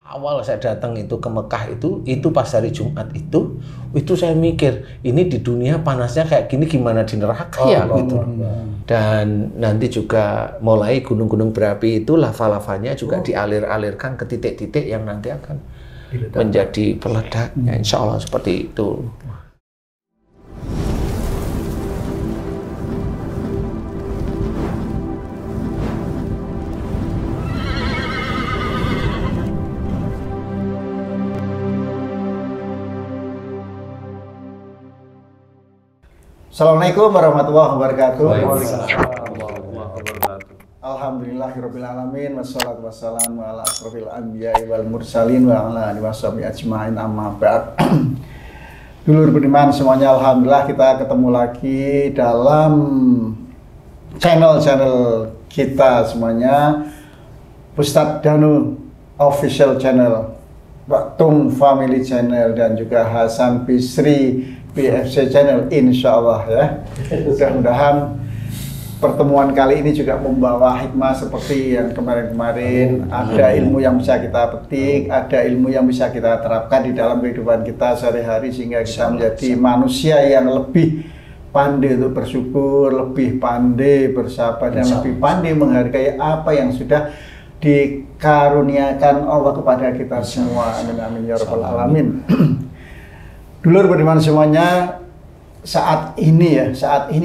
Awal saya datang itu ke Mekah itu pas hari Jumat itu saya mikir ini di dunia panasnya kayak gini gimana di neraka ya gitu. Dan nanti juga mulai gunung-gunung berapi itu lava-lavanya juga dialir-alirkan ke titik-titik yang nanti akan menjadi peledak. Ya, insya Allah seperti itu. Assalamualaikum warahmatullahi wabarakatuh. Alhamdulillahirabbil alamin wassalatu wassalamu ala asrofil anbiya'i wal mursalin wa ala alihi washabihi ajmain amma ba'd. Dulur beriman semuanya, alhamdulillah kita ketemu lagi dalam channel kita semuanya, Ustadz Danu Official Channel, Pak Tung Family Channel, dan juga Hasan Bisri PFC Channel, insya Allah ya. Mudah-mudahan pertemuan kali ini juga membawa hikmah seperti yang kemarin-kemarin. Ada ilmu yang bisa kita petik, ada ilmu yang bisa kita terapkan di dalam kehidupan kita sehari-hari, sehingga kita menjadi manusia yang lebih pandai untuk bersyukur, lebih pandai bersabar, dan lebih pandai menghargai apa yang sudah dikaruniakan Allah kepada kita semua. Amin amin ya rabbal alamin. Dulur beriman semuanya, saat ini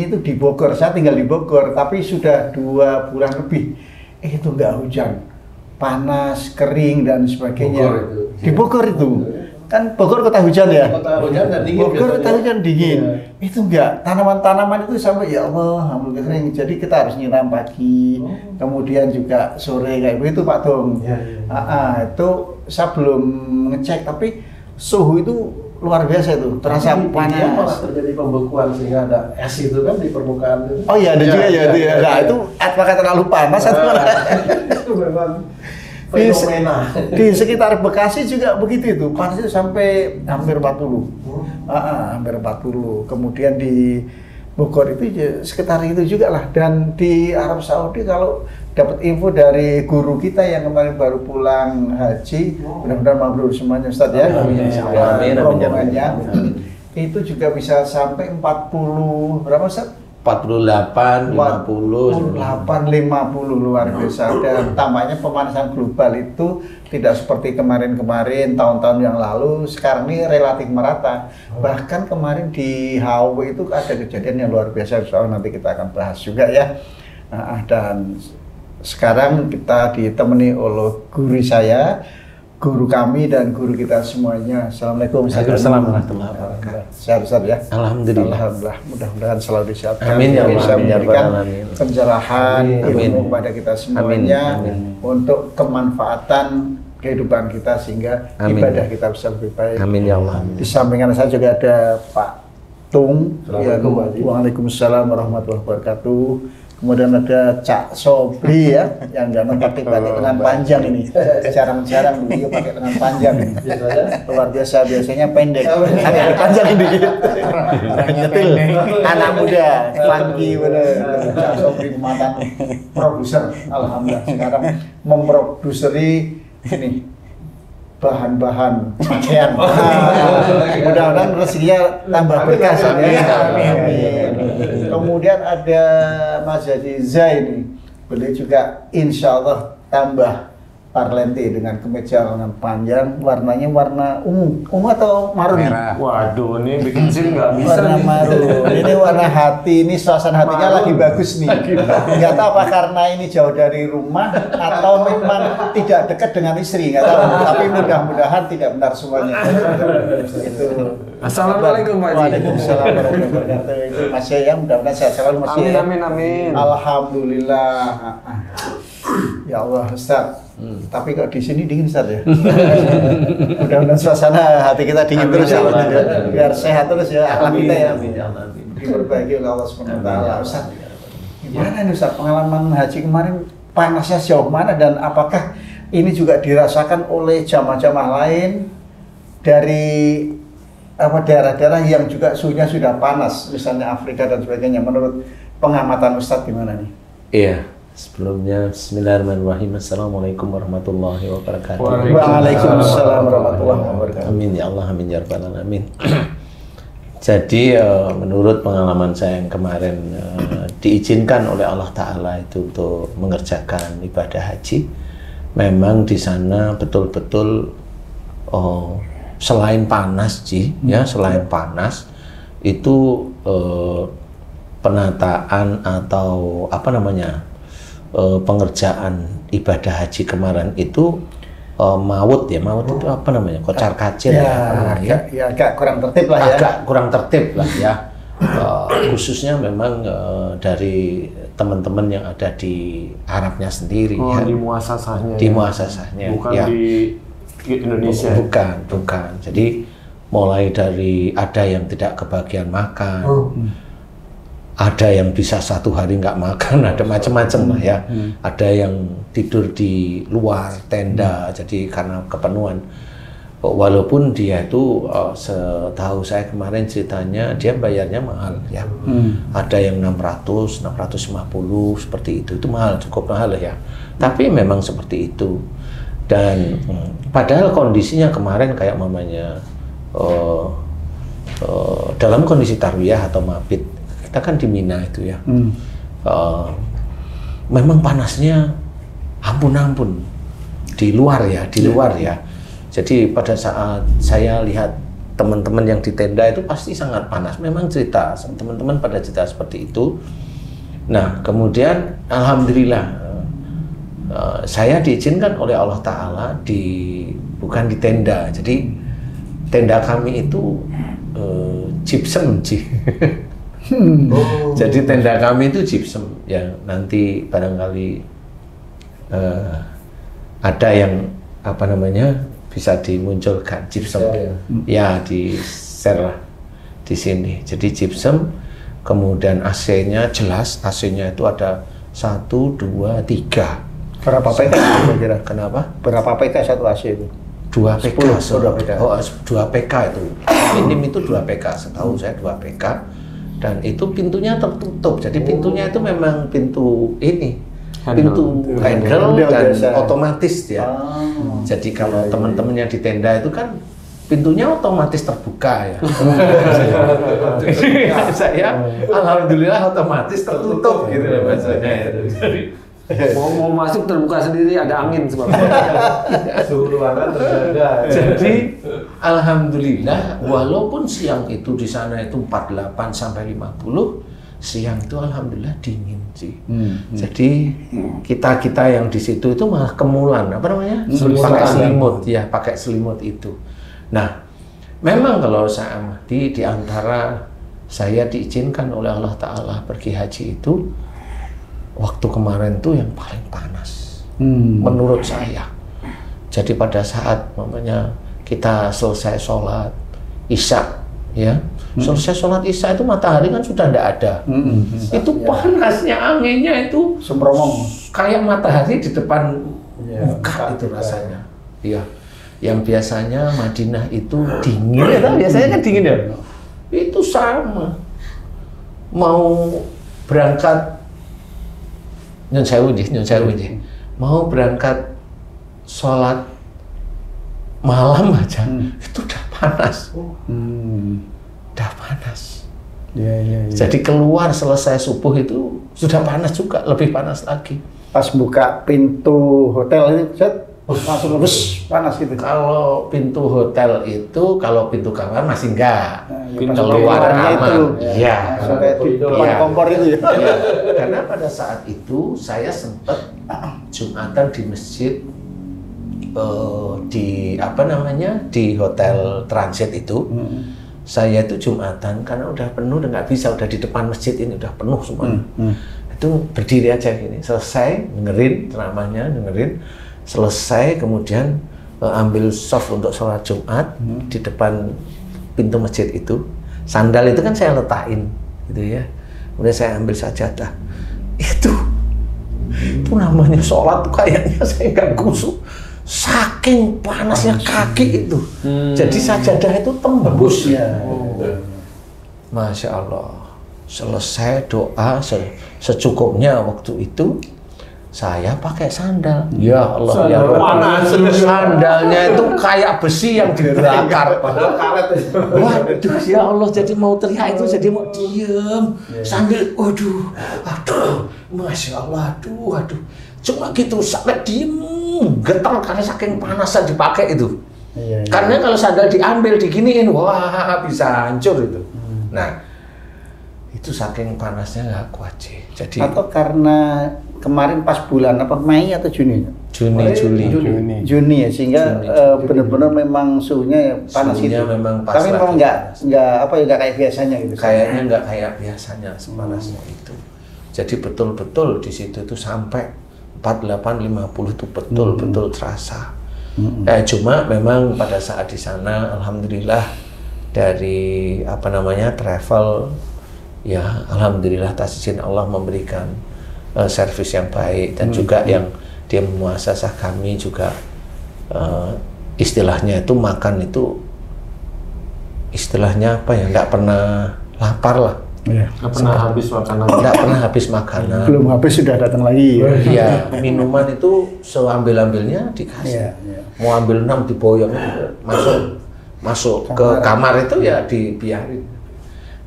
itu di Bogor, saya tinggal di Bogor, tapi sudah 2 bulan lebih itu nggak hujan, panas, kering dan sebagainya. Di Bogor itu kan Bogor kota hujan ya. Kota hujan dan dingin. Bogor kota hujan dingin. Iya. Itu enggak, tanaman-tanaman itu sampai ya Allah hampir kering. Jadi kita harus nyiram pagi, kemudian juga sore kayak begitu Pak Tung. Itu saya belum ngecek, tapi suhu itu luar biasa itu, terasa panas. Malah terjadi pembekuan sehingga ada es itu kan di permukaan itu. Oh iya, ada juga ya itu ya. Nah, itu apakah terlalu panas atau itu memang fenomena. Di sekitar Bekasi juga begitu itu, panas itu sampai hampir 40. Hampir 40. Kemudian di Bogor itu sekitar itu juga lah. Dan di Arab Saudi kalau dapat info dari guru kita yang kemarin baru pulang haji, mudah-mudahan mabrur semuanya Ustadz ya. Amin. Rombongannya itu juga bisa sampai 40 berapa Ustadz? 48, 50, 50 luar biasa. Dan tambahnya pemanasan global itu tidak seperti kemarin-kemarin tahun-tahun yang lalu, sekarang ini relatif merata. Bahkan kemarin di HW itu ada kejadian yang luar biasa, soalnya nanti kita akan bahas juga ya. Dan sekarang kita ditemani oleh guru saya, guru kami dan guru kita semuanya. Assalamualaikum warahmatullahi wabarakatuh. Sehat Ustaz ya? Alhamdulillah. Mudah-mudahan selalu disehatkan. Amin ya Allah. Bisa memberikan pencerahan ilmu kepada kita semuanya. Untuk kemanfaatan kehidupan kita, sehingga ibadah kita bisa lebih baik. Amin ya Allah. Di sampingan saya juga ada Pak Tung. Waalaikumsalam warahmatullahi wabarakatuh. Kemudian ada Cak Sobri ya, yang jangan pakai lengan panjang ini. Jarang-jarang beliau pakai lengan panjang ini. Luar biasa, biasanya pendek. Agak panjang ini. Nyetil. Anak muda, funky bener. Cak Sobri mantan produser. Alhamdulillah sekarang memproduseri ini bahan-bahan pakaian. Mudah-mudahan rezekinya tambah berkah ya. Amin. Kemudian ada Mas Haji Zaini, beliau juga insya Allah tambah parlente dengan kemeja lengan panjang, warnanya warna ungu atau marun? Merah. Waduh, ini bikin sini nggak bisa. Warna marun. Ini warna hati, ini suasana hatinya marun. Lagi bagus nih. Nggak tahu apa karena ini jauh dari rumah atau memang tidak dekat dengan istri, nggak tahu. Tapi mudah-mudahan tidak benar semuanya. Itu. Assalamualaikum Pak Haji. Waalaikumsalam warahmatullahi wabarakatuh. Itu Mas ya, mudah-mudahan sehat selalu Mas ya. Amin. Alhamdulillah. Ya Allah Ustaz. Tapi kok di sini dingin Ustaz ya. Mudah-mudahan suasana hati kita dingin terus ya, biar sehat terus ya akhlak kita ya. Diperbaiki oleh Allah Subhanahu wa taala. Ustaz, gimana nih Ustaz pengalaman haji kemarin, panasnya sejauh mana, dan apakah ini juga dirasakan oleh jamaah-jamaah lain dari daerah-daerah yang juga suhunya sudah panas, misalnya Afrika dan sebagainya? Menurut pengamatan Ustaz gimana nih? Iya, Sebelumnya, bismillahirrahmanirrahim. Assalamualaikum warahmatullahi wabarakatuh. Waalaikumsalam warahmatullahi wabarakatuh. Amin ya Allah, amin ya rabbal alamin. Jadi menurut pengalaman saya yang kemarin diizinkan oleh Allah Ta'ala itu untuk mengerjakan ibadah haji. Memang di sana betul-betul selain panas ya selain panas itu penataan atau apa namanya pengerjaan ibadah haji kemarin itu maut itu apa namanya kocar kacir agak kurang tertib lah ya. Agak kurang tertib lah ya. Khususnya memang dari teman-teman yang ada di Arabnya sendiri ya. Di muasasahnya. Di muasasahnya. Bukan ya. di Indonesia. Bukan. Jadi mulai dari ada yang tidak kebagian makan. Ada yang bisa 1 hari nggak makan, ada macam-macam lah ya. Ada yang tidur di luar tenda, jadi karena kepenuhan. Walaupun dia itu setahu saya kemarin ceritanya dia bayarnya mahal ya. Ada yang 600, 650 seperti itu mahal, cukup mahal ya. Tapi memang seperti itu. Dan padahal kondisinya kemarin kayak mamanya dalam kondisi tarwiyah atau mabit. Kita kan di Mina itu ya, memang panasnya ampun di luar ya. Jadi pada saat saya lihat teman-teman yang di tenda itu pasti sangat panas. Memang cerita teman-teman pada cerita seperti itu. Nah kemudian alhamdulillah saya diizinkan oleh Allah Ta'ala bukan di tenda. Jadi tenda kami itu gypsum Jadi tenda kami itu gypsum yang nanti barangkali ada yang apa namanya bisa dimunculkan gypsum ya di share lah di sini. Jadi gypsum, kemudian AC-nya jelas, AC-nya itu ada 1, 2, 3. Berapa PK kira-kira? Kenapa? Berapa PK satu AC itu? 2 PK. 2 PK. Oh, 2 PK itu. Minim itu 2 PK, setahu saya 2 PK. Dan itu pintunya tertutup, jadi pintunya itu memang pintu ini, pintu handle dan biasa. Otomatis ya. Jadi kalau teman-teman yang di tenda itu kan pintunya otomatis terbuka ya. Saya alhamdulillah otomatis tertutup gitu ya maksudnya. Mau masuk terbuka sendiri, ada angin sebabnya. Suhu ruangan terjaga. Jadi alhamdulillah walaupun siang itu di sana itu 48 sampai 50, siang itu alhamdulillah dingin sih. Jadi kita yang di situ itu malah kemulan, apa namanya? Pakai selimut ya, pakai selimut itu. Nah, memang kalau saya amati di antara saya diizinkan oleh Allah Ta'ala pergi haji itu waktu kemarin tuh yang paling panas menurut saya. Jadi pada saat namanya kita selesai sholat isya ya, selesai sholat isya itu matahari kan sudah tidak ada. Itu panasnya, anginnya itu sempromong kayak matahari di depan muka itu rasanya. Iya. Yang biasanya Madinah itu dingin ya, biasanya kan dingin ya. Itu sama. Mau berangkat Nyun sewu mau berangkat sholat malam aja itu udah panas, udah panas. Ya. Jadi keluar selesai subuh itu sudah panas juga, lebih panas lagi. Pas buka pintu hotel ini, langsung lebih panas gitu. Kalau pintu hotel itu, kalau pintu kamar masih enggak. Pintu keluar kamar itu, ya. Sampai di depan kompor itu ya. Ya. Karena pada saat itu saya sempat Jumatan di masjid di apa namanya di hotel transit itu. Saya itu Jumatan karena udah penuh, udah nggak bisa, udah di depan masjid ini udah penuh semua. Itu berdiri aja gini, selesai dengerin ceramahnya, selesai kemudian ambil soft untuk sholat Jumat di depan pintu masjid itu. Sandal itu kan saya letakin gitu ya, kemudian saya ambil sajadah. Itu namanya sholat tuh kayaknya saya nggak kusuk, saking panasnya kaki itu. Jadi sajadah itu tembus ya. Masya Allah. Selesai doa secukupnya waktu itu, Saya pakai sandal. Ya Allah, ya Sandal Rabb. panas. Sandalnya itu kayak besi yang dibakar. Padahal karet itu. Waduh, ya Allah, jadi mau teriak itu jadi mau diem sambil, waduh, masya Allah, aduh, cuma gitu sampai diem, getar karena saking panasnya dipakai itu. Karena kalau sandal diambil diginiin, wah bisa hancur itu. Nah, itu saking panasnya nggak kuat sih. Jadi Atau karena kemarin pas bulan apa Mei atau Juni? Juni ya, sehingga benar-benar memang suhunya ya panas suhunya gitu. memang pas Tapi memang nggak apa ya, nggak kayak biasanya gitu. kayaknya nggak kayak biasanya sepanasnya itu. Jadi betul-betul di situ itu sampai 48-50 itu betul-betul terasa. Cuma memang pada saat di sana, alhamdulillah dari travel, ya alhamdulillah atas izin Allah memberikan servis yang baik dan juga yang dia muasasah kami juga istilahnya itu makan itu istilahnya apa ya, nggak pernah lapar lah. Nggak pernah habis makanan. Nggak pernah habis makanan. Belum habis sudah datang lagi. Iya, minuman itu seambil-ambilnya dikasih. Mau ambil 6 diboyong masuk ke kamar itu ya dibiarin.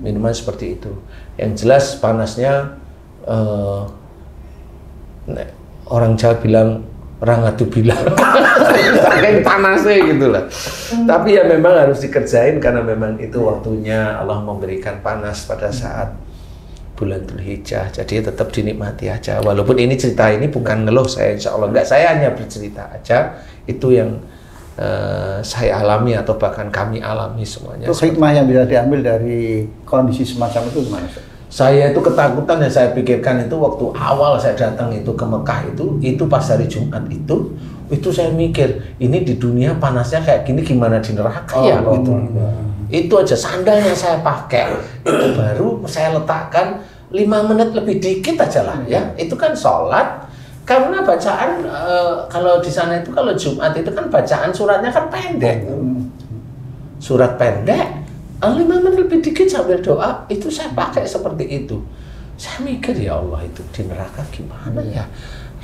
Minuman seperti itu. Yang jelas panasnya orang Jawa bilang rangatu bilang saking panasnya gitu lah. Tapi ya memang harus dikerjain karena memang itu waktunya Allah memberikan panas pada saat bulan Dzulhijjah. Jadi tetap dinikmati aja. Walaupun ini cerita ini bukan ngeluh saya, insya Allah enggak, saya hanya bercerita aja. Itu yang saya alami atau bahkan kami alami semuanya. Itu hikmah yang bisa diambil dari kondisi semacam itu gimana? Saya itu ketakutan yang saya pikirkan itu waktu awal saya datang itu ke Mekah itu pas hari Jumat itu saya mikir ini di dunia panasnya kayak gini gimana di neraka ya gitu. Itu aja sandalnya saya pakai itu baru saya letakkan 5 menit lebih dikit aja lah ya. Itu kan sholat karena bacaan kalau di sana itu kalau Jumat itu kan bacaan suratnya kan pendek. Surat pendek 5 menit lebih dikit sambil doa itu saya pakai seperti itu. Saya mikir ya Allah itu di neraka gimana ya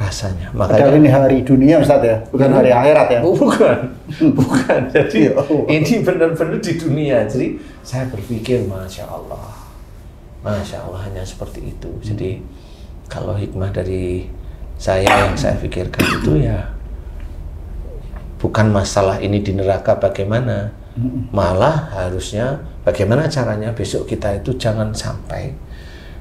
rasanya. Makanya ini hari dunia Ustaz ya, bukan hari akhirat ya. Bukan. Jadi ini benar-benar di dunia. Jadi saya berpikir masya Allah hanya seperti itu. Jadi kalau hikmah dari saya yang saya pikirkan itu ya bukan masalah ini di neraka bagaimana, malah harusnya bagaimana caranya besok kita itu jangan sampai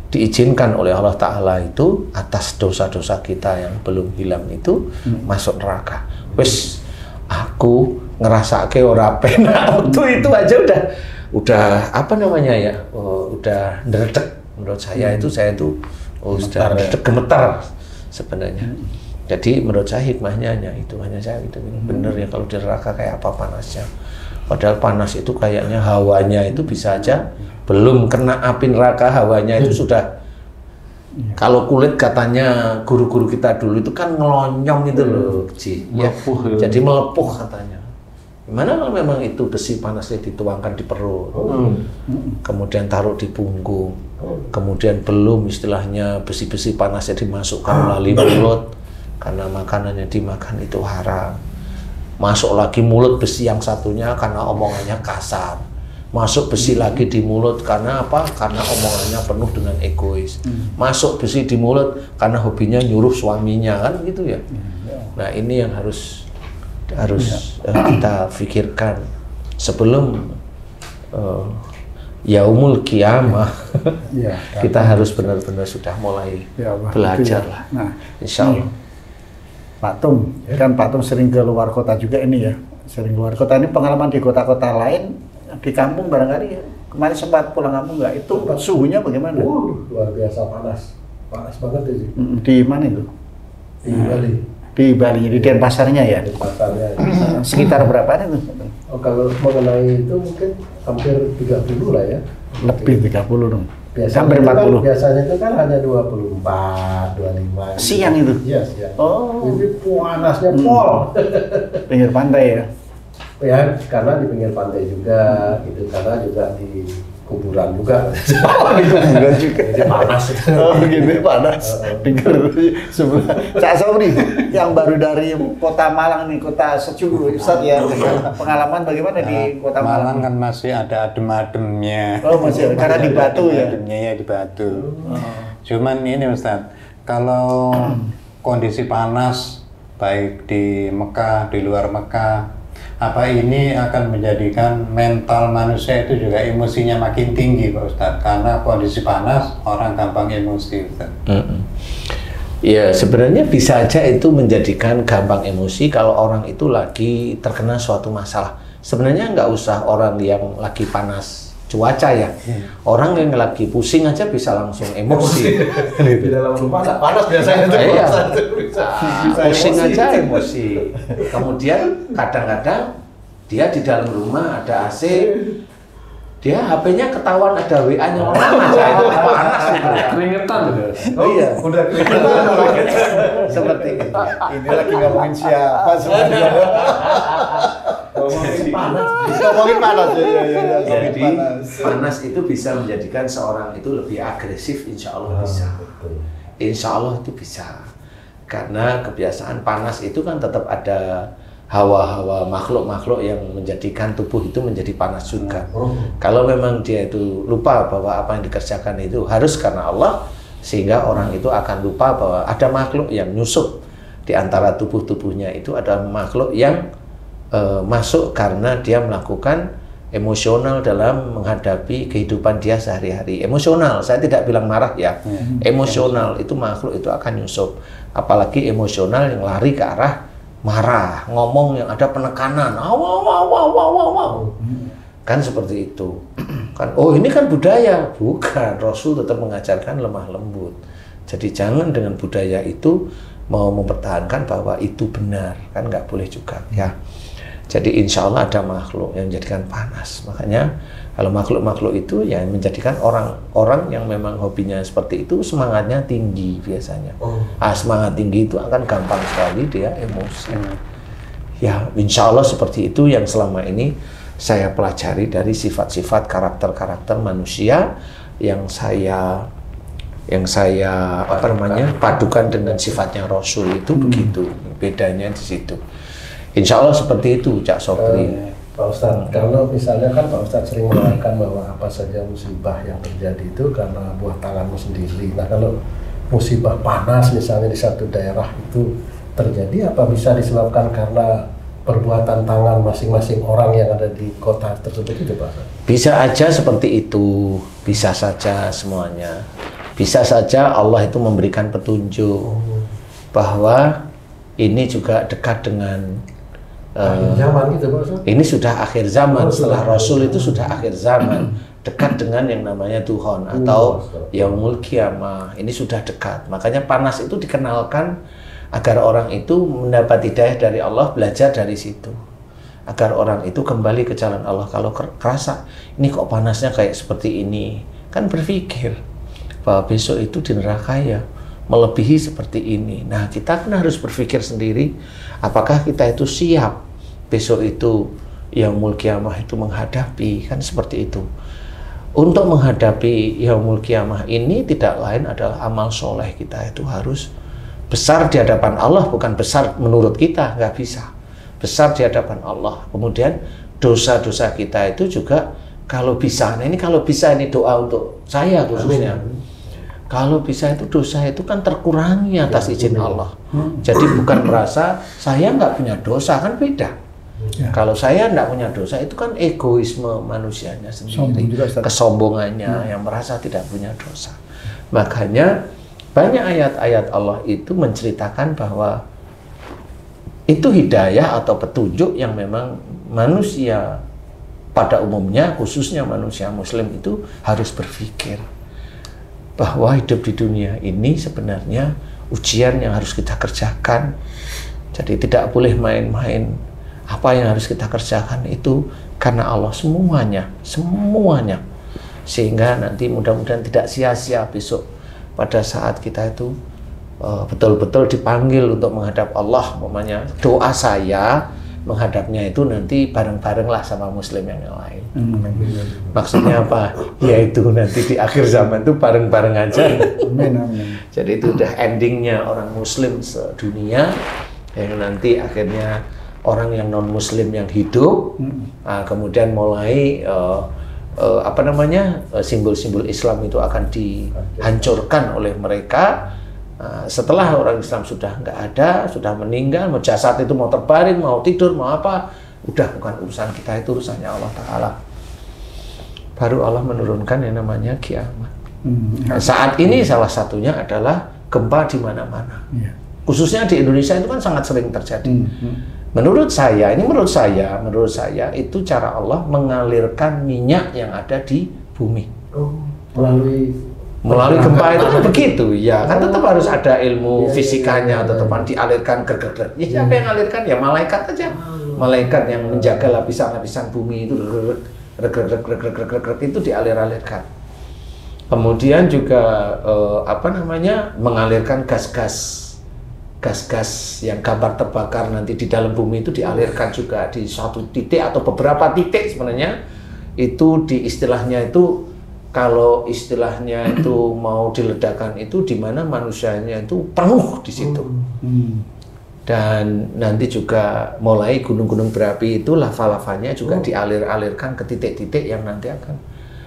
diizinkan oleh Allah Ta'ala itu atas dosa-dosa kita yang belum hilang itu masuk neraka. Wes aku ngerasake ora penak waktu itu aja udah apa namanya ya, udah ndredeg menurut saya itu sudah ndredeg gemetar sebenarnya. Jadi menurut saya hikmahnya hanya saya itu bener ya kalau di neraka kayak apa panasnya. Padahal panas itu kayaknya hawanya itu bisa aja belum kena api neraka hawanya itu sudah. Kalau kulit katanya guru-guru kita dulu itu kan ngelonyong itu loh, melepuh, ya. Jadi melepuh katanya. Gimana kalau memang itu besi panasnya dituangkan di perut, kemudian taruh di punggung, kemudian belum istilahnya besi-besi panasnya dimasukkan melalui mulut karena makanan yang dimakan itu haram. Masuk lagi mulut besi yang satunya karena omongannya kasar. Masuk besi lagi di mulut karena apa? Karena omongannya penuh dengan egois. Masuk besi di mulut karena hobinya nyuruh suaminya kan gitu ya. Nah ini yang harus kita pikirkan sebelum yaumul qiyamah. Kita harus benar-benar sudah mulai belajar lah. Nah, insya Allah. Pak Tum, kan Pak Tum sering ke luar kota juga ini ya, sering keluar kota. Ini pengalaman di kota-kota lain, di kampung barangkali kemarin sempat pulang kampung nggak? Itu suhunya bagaimana? Luar biasa panas banget itu. Di mana itu? Di Bali. Di Bali, di Denpasarnya ya? Denpasarnya. Sekitar berapa itu? Oh, kalau mengenai itu mungkin hampir 30 lah ya. Lebih 30 dong. Hampir 40. Biasanya itu kan hanya 24, 25. Siang itu? Iya, siang. Oh. Ini panasnya pol. Pinggir pantai ya? Ya, karena di pinggir pantai juga, gitu. Karena juga di kuburan juga. Kuburan juga. Jadi panas. Oh, gini panas. Dengar sebelah. Cak Sobri, yang baru dari kota Malang nih, kota sejuk, Ustaz ya. Pengalaman bagaimana di kota Malang? Malang kan masih ada adem-ademnya. Oh, masih ada, karena di Batu ya. Ademnya ya di Batu. Cuman ini Ustaz, kalau kondisi panas baik di Mekah, di luar Mekah, apa ini akan menjadikan mental manusia itu juga emosinya makin tinggi Pak Ustadz? Karena kondisi panas, orang gampang emosi Ustadz. Ya sebenarnya bisa aja itu menjadikan gampang emosi kalau orang itu lagi terkena suatu masalah. Sebenarnya nggak usah orang yang lagi panas cuaca ya. Orang yang lagi pusing aja bisa langsung emosi. Di dalam rumah nggak panas biasanya tuh. Iya. Bisa Pusing emosi. aja emosi. Kemudian kadang-kadang dia di dalam rumah ada AC, dia HP-nya ketahuan ada WA-nya orang aja itu panas itu. Keringetan. Oh iya, Udah kelihatan. seperti itu. Ini lagi ngomongin siapa sebenarnya? Ngomongin panas. Ngomongin panas ya. Jadi panas itu bisa menjadikan seorang itu lebih agresif, insya Allah bisa. Insya Allah itu bisa. Karena kebiasaan panas itu kan tetap ada hawa-hawa makhluk-makhluk yang menjadikan tubuh itu menjadi panas juga. Kalau memang dia itu lupa bahwa apa yang dikerjakan itu harus karena Allah, sehingga orang itu akan lupa bahwa ada makhluk yang nyusup di antara tubuh-tubuhnya itu, ada makhluk yang masuk karena dia melakukan emosional dalam menghadapi kehidupan dia sehari-hari. Emosional, saya tidak bilang marah ya. Emosional itu makhluk itu akan nyusup. Apalagi emosional yang lari ke arah marah, ngomong yang ada penekanan, kan seperti itu. Kan, oh ini kan budaya, bukan. Rasul tetap mengajarkan lemah lembut. Jadi jangan dengan budaya itu mau mempertahankan bahwa itu benar, kan nggak boleh juga ya. Jadi insya Allah ada makhluk yang menjadikan panas. Makanya kalau makhluk-makhluk itu ya menjadikan orang-orang yang memang hobinya seperti itu semangatnya tinggi biasanya. Semangat tinggi itu akan gampang sekali dia emosi. Ya insya Allah seperti itu yang selama ini saya pelajari dari sifat-sifat karakter-karakter manusia yang saya padukan dengan sifatnya Rasul itu begitu. Bedanya di situ. Insya Allah seperti itu, Cak Sobri. Pak Ustadz, kalau misalnya kan Pak Ustadz sering mengatakan bahwa apa saja musibah yang terjadi itu karena buah tanganmu sendiri. Nah kalau musibah panas misalnya di satu daerah itu terjadi, apa bisa disebabkan karena perbuatan tangan masing-masing orang yang ada di kota tersebut itu Pak Ustadz? Bisa aja seperti itu, bisa saja semuanya. Bisa saja Allah itu memberikan petunjuk bahwa ini juga dekat dengan akhir zaman gitu Pak Ustadz? Ini sudah akhir zaman, setelah Rasul itu sudah akhir zaman, dekat dengan yang namanya Tuhan atau Yaumul Qiyamah. Ini sudah dekat. Makanya panas itu dikenalkan agar orang itu mendapat hidayah dari Allah, belajar dari situ. Agar orang itu kembali ke jalan Allah. Kalau kerasa, ini kok panasnya kayak seperti ini, kan berpikir bahwa besok itu di neraka ya melebihi seperti ini. Nah, kita kan harus berpikir sendiri, apakah kita itu siap besok itu Yaumul Qiyamah itu menghadapi, kan seperti itu. Untuk menghadapi Yaumul Qiyamah ini tidak lain adalah amal soleh kita itu harus besar di hadapan Allah, bukan besar menurut kita, nggak bisa. Besar di hadapan Allah. Kemudian dosa-dosa kita itu juga kalau bisa, nah ini kalau bisa ini doa untuk saya khususnya. Kalau bisa itu dosa itu kan terkurangi atas izin Allah. Jadi bukan merasa saya nggak punya dosa, kan beda. Kalau saya nggak punya dosa itu kan egoisme manusianya sendiri, kesombongannya yang merasa tidak punya dosa. Makanya banyak ayat-ayat Allah itu menceritakan bahwa itu hidayah atau petunjuk yang memang manusia pada umumnya, khususnya manusia Muslim itu harus berpikir bahwa hidup di dunia ini sebenarnya ujian yang harus kita kerjakan. Jadi tidak boleh main-main. Apa yang harus kita kerjakan itu karena Allah semuanya. Sehingga nanti mudah-mudahan tidak sia-sia besok pada saat kita itu betul-betul dipanggil untuk menghadap Allah. Umpamanya doa saya menghadapnya itu nanti bareng-bareng lah sama muslim yang lain. Maksudnya apa? Yaitu nanti di akhir zaman itu bareng-bareng aja. Jadi itu udah endingnya orang muslim sedunia, yang nanti akhirnya orang yang non muslim yang hidup, kemudian mulai simbol-simbol Islam itu akan dihancurkan oleh mereka. Setelah orang Islam sudah nggak ada, sudah meninggal, mau jasad itu mau terbaring, mau tidur, mau apa, udah bukan urusan kita, itu urusannya Allah Ta'ala. Baru Allah menurunkan yang namanya kiamat. Saat ini salah satunya adalah gempa di mana-mana. Khususnya di Indonesia itu kan sangat sering terjadi. Menurut saya itu cara Allah mengalirkan minyak yang ada di bumi. Melalui gempa itu begitu, ya kan tetap harus ada ilmu fisikanya, tetap dialirkan gerger. Ya siapa yang alirkan? Ya malaikat aja. Malaikat yang menjaga lapisan-lapisan bumi itu itu dialir-alirkan. Kemudian juga mengalirkan gas-gas yang gambar terbakar nanti di dalam bumi itu dialirkan juga di suatu titik atau beberapa titik sebenarnya. Itu di istilahnya itu, kalau istilahnya itu mau diledakkan itu di mana manusianya itu penuh di situ. Dan nanti juga mulai gunung-gunung berapi itu lava-lavanya juga dialir-alirkan ke titik-titik yang nanti akan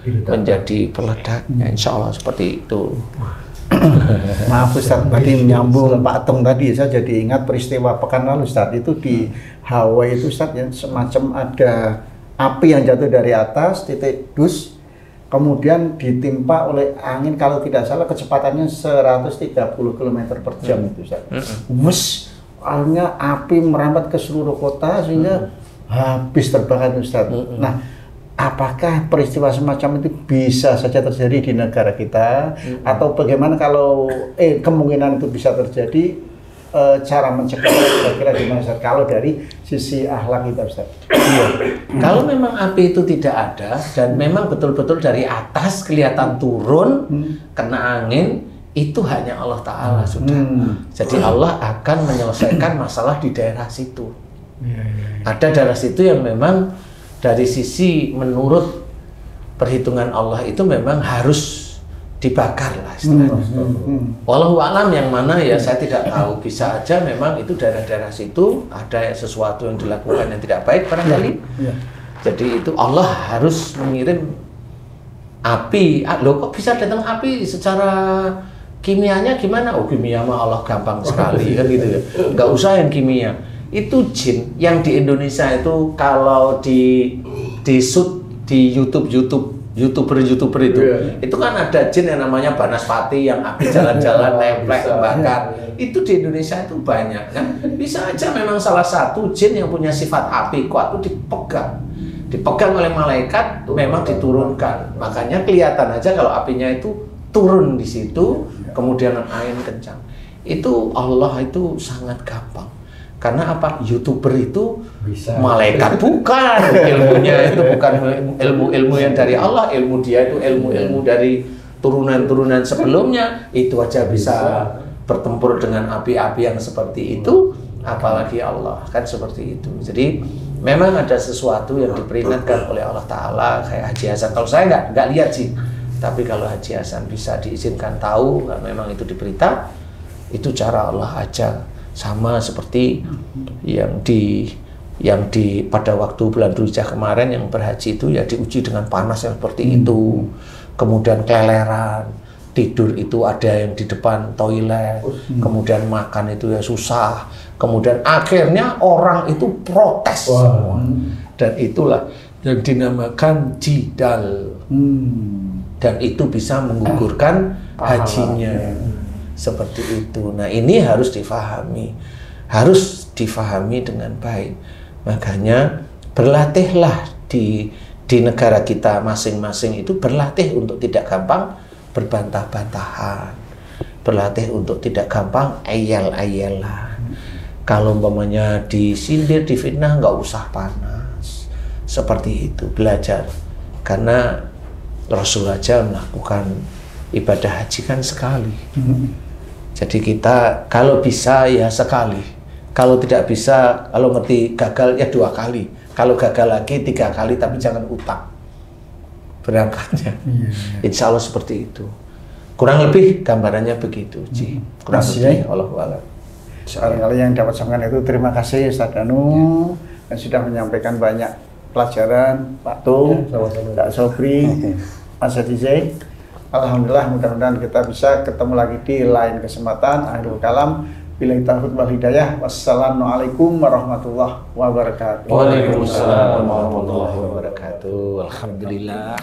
menjadi peledaknya, insya Allah seperti itu. Maaf Ustaz, tadi menyambung Pak Tung tadi, saya jadi ingat peristiwa pekan lalu Ustaz, itu di Hawaii itu Ustaz, yang semacam ada api yang jatuh dari atas, titik dus, kemudian ditimpa oleh angin, kalau tidak salah kecepatannya 130 km per jam itu Ustaz. Akhirnya api merambat ke seluruh kota sehingga habis terbakar Ustaz. Nah, apakah peristiwa semacam itu bisa saja terjadi di negara kita, atau bagaimana kalau kemungkinan itu bisa terjadi? Cara mencegah kira-kira gimana Ustaz? Kalau dari sisi akhlak kita Ustaz. Iya. Kalau memang api itu tidak ada dan memang betul-betul dari atas kelihatan turun kena angin, itu hanya Allah Ta'ala sudah. Jadi Allah akan menyelesaikan masalah di daerah situ. Ada daerah situ yang memang dari sisi menurut perhitungan Allah itu memang harus dibakar lah istilahnya. Wallahu a'lam yang mana ya saya tidak tahu, bisa aja memang itu daerah-daerah situ ada sesuatu yang dilakukan yang tidak baik barangkali. Jadi itu Allah harus mengirim api. Loh kok bisa datang api secara kimianya gimana? Oh kimia mah Allah gampang sekali kan gitu ya. Nggak usah yang kimia. Itu jin yang di Indonesia itu kalau di shoot di YouTuber itu kan ada jin yang namanya Banaspati yang api jalan-jalan nemplek bakar. Itu di Indonesia itu banyak kan. Bisa aja memang salah satu jin yang punya sifat api kuat itu dipegang oleh malaikat, memang diturunkan. Makanya kelihatan aja kalau apinya itu turun di situ, kemudian angin kencang. Itu Allah itu sangat gampang. Karena apa? YouTuber itu bisa. Malaikat bukan, ilmunya itu bukan ilmu yang dari Allah, ilmu dia itu ilmu dari turunan-turunan sebelumnya, itu aja bisa bertempur dengan api-api yang seperti itu, apalagi Allah, kan seperti itu. Jadi memang ada sesuatu yang diperingatkan oleh Allah Ta'ala, kayak Haji Hasan. Kalau saya nggak lihat sih, tapi kalau Haji Hasan bisa diizinkan tahu, memang itu diberita, itu cara Allah aja. Sama seperti yang di pada waktu bulan Dzulhijjah kemarin yang berhaji itu ya diuji dengan panas yang seperti itu, kemudian keleleran, tidur itu ada yang di depan toilet, kemudian makan itu ya susah, kemudian akhirnya orang itu protes semua, dan itulah yang dinamakan jidal, dan itu bisa menggugurkan hajinya. Seperti itu. Nah ini harus difahami dengan baik. Makanya berlatihlah di negara kita masing-masing itu, berlatih untuk tidak gampang berbantah-bantahan, berlatih untuk tidak gampang ayel-ayelan. Kalau umpamanya disindir, difitnah, nggak usah panas. Seperti itu, belajar. Karena Rasul aja melakukan ibadah haji kan sekali. Jadi kita kalau bisa ya sekali, Kalau tidak bisa, kalau ngerti gagal ya 2 kali. Kalau gagal lagi 3 kali, tapi jangan utang berangkatnya. Insya Allah seperti itu. Kurang lebih gambarannya begitu, Ci. Kurang lebih, Allahu a'lam. Barangkali yang dapat sampaikan itu terima kasih Ustaz Danu dan sudah menyampaikan banyak pelajaran Pak Tung, Pak Sobri, Mas Hadize. Alhamdulillah, mudah-mudahan kita bisa ketemu lagi di lain kesempatan. Akhirul kalam, billahi taufiq wal hidayah. Wassalamualaikum warahmatullahi wabarakatuh. Waalaikumsalam warahmatullahi wabarakatuh. Alhamdulillah.